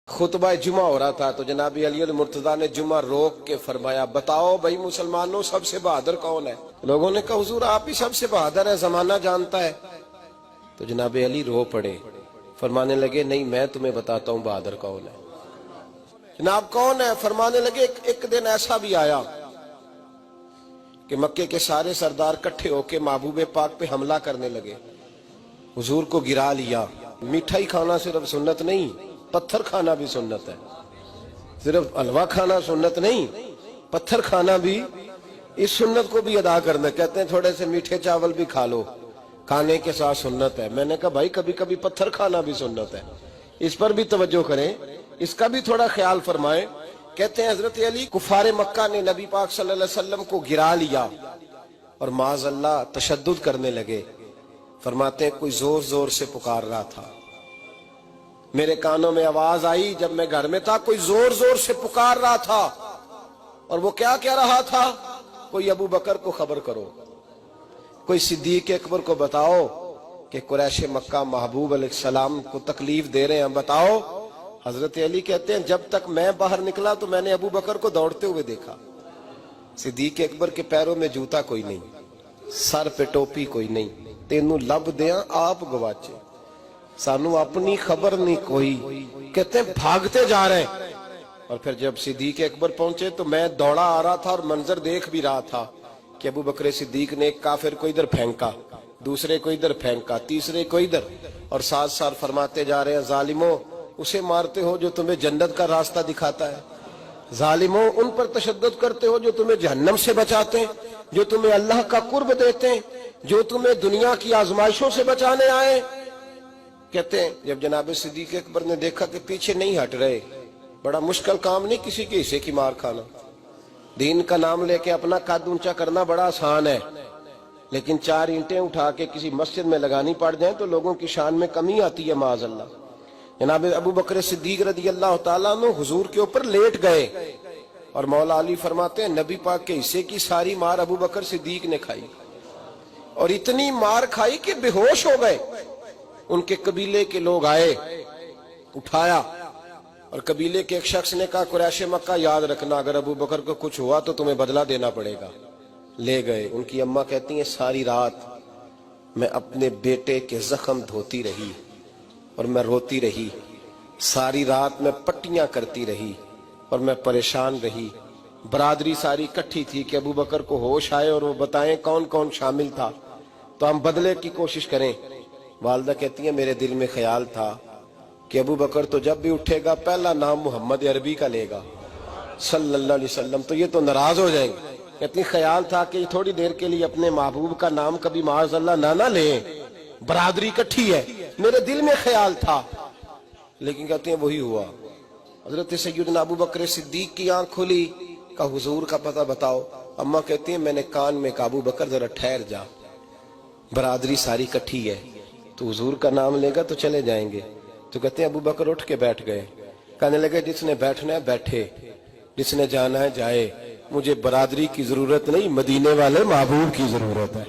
खुतबा जुमा हो रहा था तो जनाबी अली मुर्तजा ने जुमा रोक के फरमाया, बताओ भाई मुसलमानों सबसे बहादुर कौन है। लोगों ने कहा हुजूर आप ही सबसे बहादुर है, जमाना जानता है। तो जनाबी अली रो पड़े, फरमाने लगे नहीं मैं तुम्हें बताता हूँ बहादुर कौन है। जनाब कौन है? फरमाने लगे एक दिन ऐसा भी आया कि मक्के के सारे सरदार इकट्ठे होके महबूबे पाक पे हमला करने लगे, हुजूर को गिरा लिया। मिठाई खाना सिर्फ सुन्नत नहीं, पत्थर खाना भी सुन्नत है। सिर्फ हलवा खाना सुन्नत नहीं, पत्थर खाना भी, इस सुन्नत को भी अदा करना। कहते हैं थोड़े से मीठे चावल भी खा लो, खाने के साथ सुन्नत है। मैंने कहा भाई कभी कभी पत्थर खाना भी सुन्नत है, इस पर भी तवज्जो करें, इसका भी थोड़ा ख्याल फरमाएं। कहते हैं हजरत अली कुफारे मक्का ने नबी पाक सल्लल्लाहु अलैहि वसल्लम को गिरा लिया और माज़अल्लाह तशद्दुद करने लगे। फरमाते हैं कोई जोर जोर से पुकार रहा था, मेरे कानों में आवाज आई जब मैं घर में था, कोई जोर जोर से पुकार रहा था। और वो क्या कह रहा था? कोई अबू बकर को खबर करो, कोई सिद्दीक अकबर को बताओ कि कुरैश मक्का महबूब अलैहिस्सलाम को तकलीफ दे रहे हैं, बताओ। हजरत अली कहते हैं जब तक मैं बाहर निकला तो मैंने अबू बकर को दौड़ते हुए देखा। सिद्दीक अकबर के पैरों में जूता कोई नहीं, सर पे टोपी कोई नहीं, तेनू लब दिया आप गवाचे, सानू अपनी खबर नहीं कोई। कहते हैं भागते जा रहे हैं। और फिर जब सिद्दीक अकबर पहुंचे तो मैं दौड़ा आ रहा था और मंजर देख भी रहा था कि अबू बकर सिद्दीक ने एक काफिर को इधर फेंका, दूसरे को इधर फेंका, तीसरे को इधर, और साथ साथ फरमाते जा रहे हैं जालिमों उसे मारते हो जो तुम्हें जन्नत का रास्ता दिखाता है, जालिमों उन पर तशद्दुद करते हो जो तुम्हें जहन्नम से बचाते हैं, जो तुम्हें अल्लाह का कुर्ब देते हैं, जो तुम्हें दुनिया की आजमाइशों से बचाने आए। कहते हैं जब जनाब सिद्दीक अकबर ने देखा कि पीछे नहीं हट रहे, बड़ा मुश्किल काम नहीं किसी के हिस्से की मार खाना, दीन का नाम लेके अपना कद ऊंचा करना बड़ा आसान है, लेकिन चार ईंटें उठा के किसी मस्जिद में लगानी पड़ जाए तो लोगों की शान में कमी आती है माज़अल्लाह। जनाब अबू बकर सिद्दीक रज़ी अल्लाह तआला अन्हु हुजूर के ऊपर लेट गए और मौला अली फरमाते हैं नबी पाक के हिस्से की सारी मार अबू बकर सिद्दीक ने खाई, और इतनी मार खाई कि बेहोश हो गए। उनके कबीले के लोग आए, उठाया, और कबीले के एक शख्स ने कहा कुरैश मक्का याद रखना अगर अबू बकर को कुछ हुआ तो तुम्हें बदला देना पड़ेगा। ले गए। उनकी अम्मा कहती हैं सारी रात मैं अपने बेटे के जख्म धोती रही और मैं रोती रही, सारी रात मैं पट्टियां करती रही और मैं परेशान रही। बरादरी सारी इकट्ठी थी कि अबू बकर को होश आए और वो बताएं कौन कौन शामिल था तो हम बदले की कोशिश करें। वालदा कहती है मेरे दिल में ख्याल था कि अबू बकर तो जब भी उठेगा पहला नाम मोहम्मद अरबी का लेगा सल्लल्लाहु अलैहि वसल्लम, तो ये तो नाराज हो जाएंगे। कहती ख्याल था कि थोड़ी देर के लिए अपने महबूब का नाम कभी माज़अल्लाह ना ले, बरादरी इकट्ठी है, मेरे दिल में ख्याल था। लेकिन कहते हैं वही हुआ। हजरत सैयदना अबू बकर सिद्दीक की आंख खुली, का हुजूर का पता बताओ। अम्मा कहती है मैंने कान में अबू बकर जरा ठहर जा, बरादरी सारी इकट्ठी है, तो हुजूर का नाम लेगा तो चले जाएंगे। तो कहते हैं अबू बकर उठ के बैठ गए, कहने लगे जिसने बैठना है बैठे, जिसने जाना है जाए, मुझे बरादरी की जरूरत नहीं, मदीने वाले महबूब की जरूरत है।